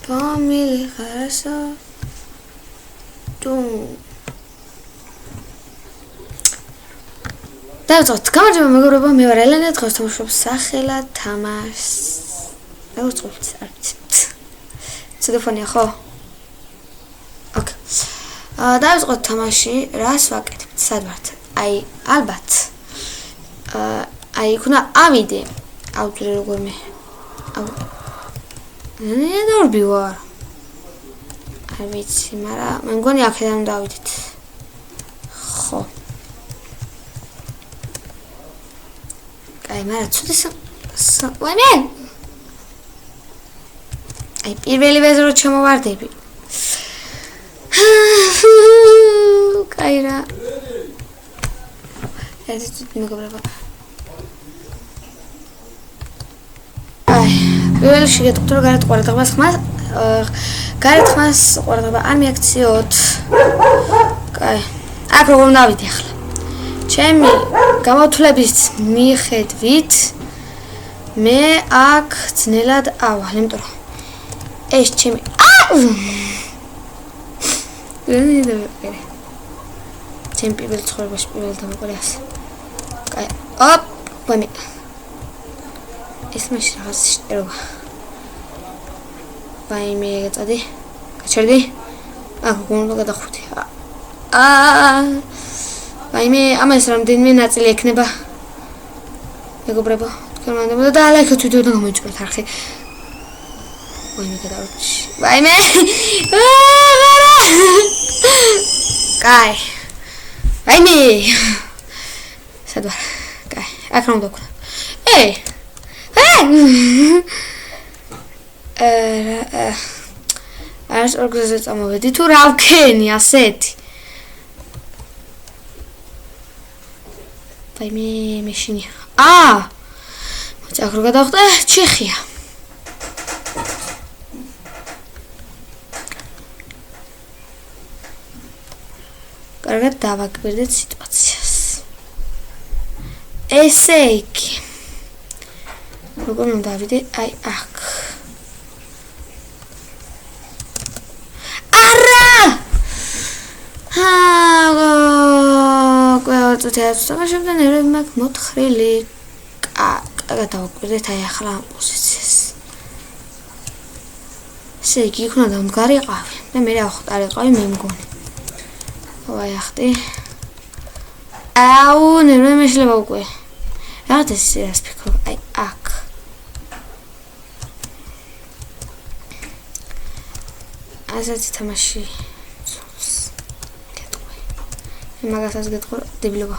Family хорошо. დავწყოთ გამარჯობა მეგობრებო მე ვარ ელენე დღეს თამაშობ სახელად თამაშს დავწყოთ არც ტელეფონია ხო ოკეი დავწყოთ თამაში რას ვაკეთებთ სად ვართ აი ალბათ აი იქნა ავიდე ავწრე როგორ მე ნე ნორბი ვარ არ ვიცი მაგრამ მე მგონი აქედან დავიდეთ ხო აი მაგრამ ცუდეს ვაიმე აი პირველი ვეზე რო ჩამოვარდები კაი რა ეს მეგობრებო აი პირველი შეგეთქვით რომ გარეთ ყურადღებას ყურადღება არ მიაქციოთ კაი აქ როგორ დავიდე ახლა ჩემი გამოთვლების მიხედვით მე აქ ძნელად ავალ, იმიტომ რომ ეს ჩემი ჩემი პირველ ცხოვრებაში პირველ დამაყოლეს. კაი, ოპ, ვამი. ეს მაშინ რაღაც შტერობა. ვაიმე, გაწოდი. გაჩერდი. აქ გონდა გადახვიდე. ვაიმე, ამას რამდენიმე ნაწილი ექნება. მეგობრებო, თქვენ და ლაიქით ვიდეო და გამოიჭროთ არხი. ვაიმე, გადავჭი. ვაიმე. კაი. ვაიმე. სად ვარ? კაი, აქ რა უნდა ვქნა? არც ორგზაზე წამოვედი თუ რა ვქენი ასეთი. ვაიმე, მეშინია. მოიცა აქ რო გადავხტე, ჩეხია. კარგად დავაკვირდეთ სიტუაციას. ესე იგი. როგორ უნდა დავიდე? აი აქ. თამაშობდა ნერვები მაქვს მოთხრილი. კარგად დავაკვირდეთ აი ახლა ამ პოზიციას. ესე იგი იქნა და მდგარიყავი და მე ავხტარიყავი მე მგონი. აი ახტი. აუ ნერვები მეშლება უკვე. რაღაც ეს რას ფიქრობ? აი აქ. ასეთი თამაში მაგასაც გეტყვი დებილობა.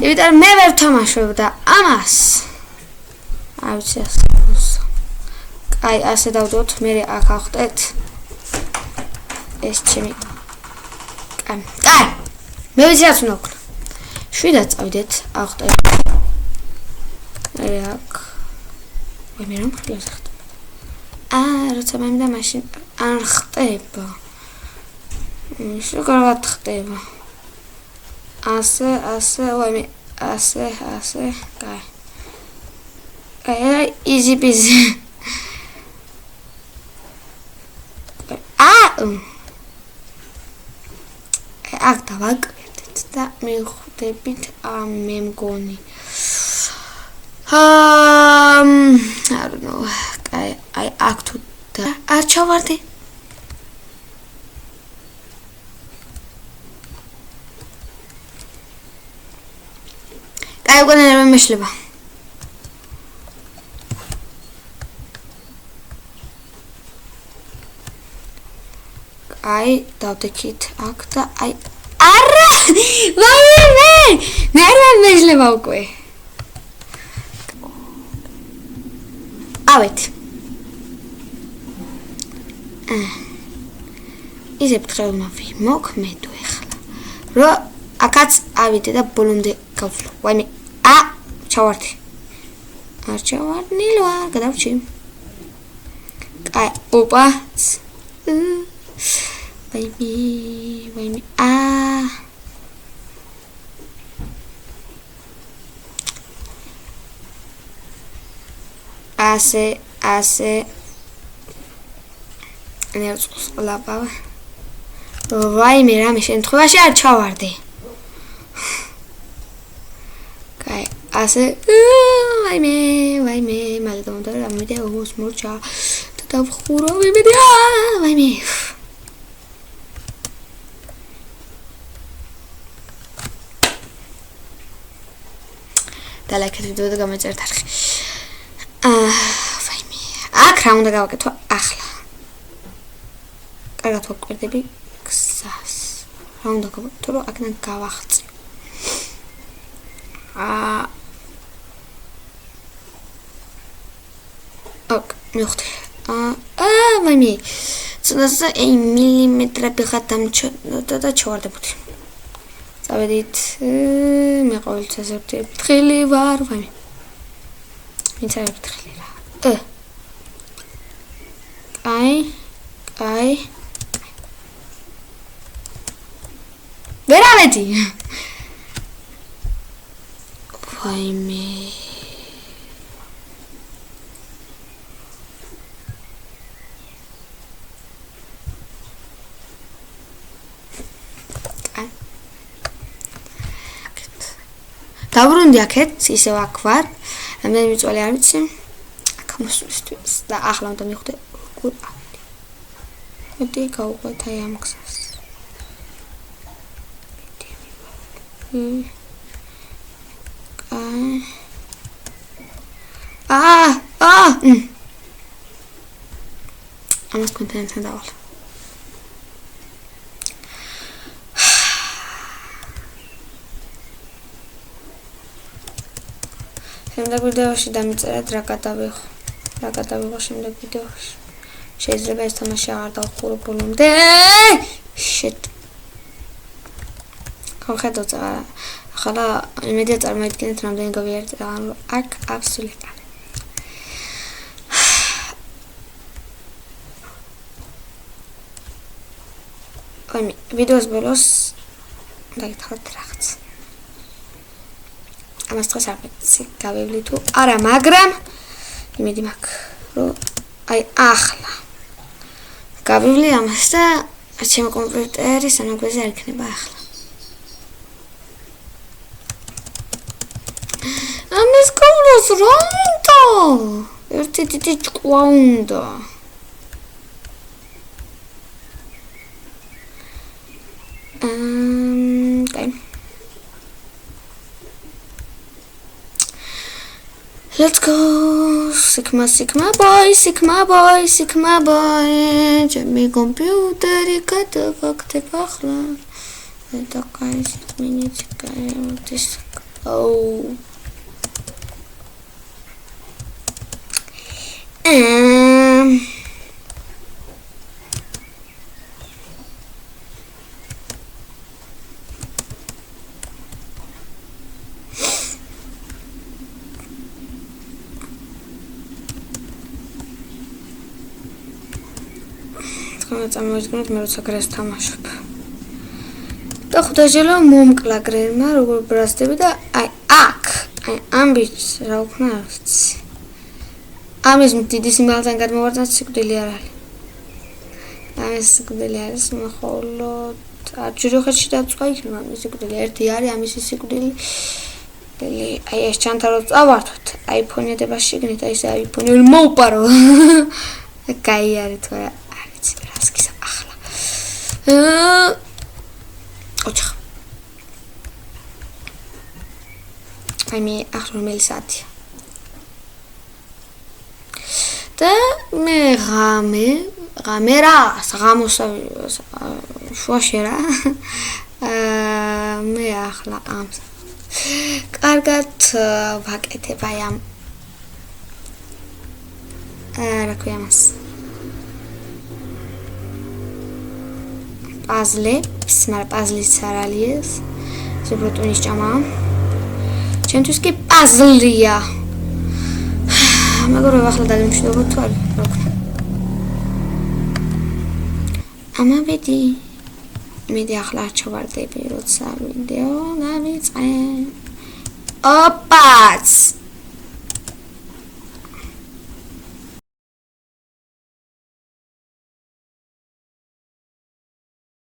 იმიტომ მე ვერ თამაშობდა ამას. არ ვიცი ასე. აი ასე დავდოთ, მე აქ ავხტეთ. ეს ჩემი. კაი. მე ვიცი რაც უნდა ვქნა. შვიდად წავიდეთ, ავხტეთ. მე აქ. მე რომ ხლებს ხტება. როცა მე და მაშინ არ ხტება. ისე კარგად ხტება. ასე, ვაიმე, ასე, კაი. კაი, easy peasy. აქ დავაკვირდეთ და მივხვდებით მე მგონი. I don't know. კაი, აი აქ თუ და არ ჩავარდი. კაი, უკვე ნერვები მეშლება. კაი, დავდექით აქ და აი არა! ვაიმე! ნერვები მეშლება უკვე. ავეთ. ისე ფთხელ უნდა ვიმოქმედო ახლა. რო აქაც ავიდე და ბოლომდე გავცვლო. ვაიმე. ჩავარდი. არ ჩავარდნილო, გადავრჩი. კაი, ოპა. ვაიმე. ასე. ნერწყვს ყლაპავ. ვაიმე, რამე შემთხვევაში არ ჩავარდი. კაი, ასე ვაიმე, მალე დავდო რამე ოს მორჩა. დავხურო ვიმედი, ვაიმე. და ლაიქეთ ვიდეო და გამოიწერეთ არხი. ვაიმე. აქ რა უნდა გავაკეთო ახლა? კარგად ვაკვირდები გზას. რა უნდა გავაკეთო, რომ აქედან გავახწი. ოკ, მივხვდი. ვაიმე. ცოტა მილიმეტრები ხათამჩა და ჩავარდებოდი. წავედით, მე ყოველთვის ერთი ფრთხილი ვარ, ვაიმე. ვინც არის ფრთხილი რა? კაი. ვერავედი. ვაიმე. დავრუნდი აქეთ, ისევ აქ ვარ. მე მიწვალი არ ვიცი. აქ მოსვლისთვის და ახლა უნდა მივხვდე როგორ ავედი. მეტი გავყვეთ აი ამ გზას. ამას კონტენტთან დავალ. შემდეგ ვიდეოში დამიწერეთ რა გადავიღო შემდეგ ვიდეოში. შეიძლება ეს თამაში აღარ დავხურო ბოლომდე. shit. კონკრეტულად ახლა იმედია წარმოიდგინეთ რამდენი გავიარეთ რა აქ აბსოლუტურად. ვაიმე, ვიდეოს ბოლოს დაგითხრათ რაღაც. ამას დღეს არ ვიცი გავივლი თუ არა, მაგრამ იმედი მაქვს რომ აი ახლა გავივლი ამას და ჩემი კომპიუტერი სანაგვეზე არ იქნება ახლა. ამას კოლოს რა უნდა? ერთი დიდი ჭკვა უნდა. კაი. Let's go. Sigma boy. ჩემი კომპიუტერი გადავაგდებ ახლა. და კაი, მინიც კაი, this. წამოვიდგინოთ მე როცა გრეს თამაშობ. და ხუდაჟელო მომკლა გრემა როგორ ბრასდები და აი აქ აი ამბიც რა უქნა არ ვიცი. ამის დიდი სიმბოლთან გადმოვარდნათ სიკვდილი არ არის. ამის სიკვდილი არის მხოლოდ ჯეროხეთში დაწვა იქნება ამის სიკვდილი. ერთი არის ამის სიკვდილი. აი ეს ჩანთა რო წავართოთ აიფონედება შეგნით აი ეს აიფონი მოვპარო. კაი არის თუ არა რასკისა ახლა. ოჩხ. აი მე ახლა რომელი საათია? და მე ღამე რა, შუაში რა. მე ახლა ამ კარგად ვაკეთებ აი ამ რა ქვია მას პაზლებს, მაგრამ პაზლიც არ არის. ზებროტონის ჭამა. ჩემთვის კი პაზლია. მაგრამ ახლა დაგემშვიდობო თუ არა, რა ვქნა. ამავედი. მე ახლა არ ჩავარდები, როცა ვიდეო დავიწყე. ოპაც!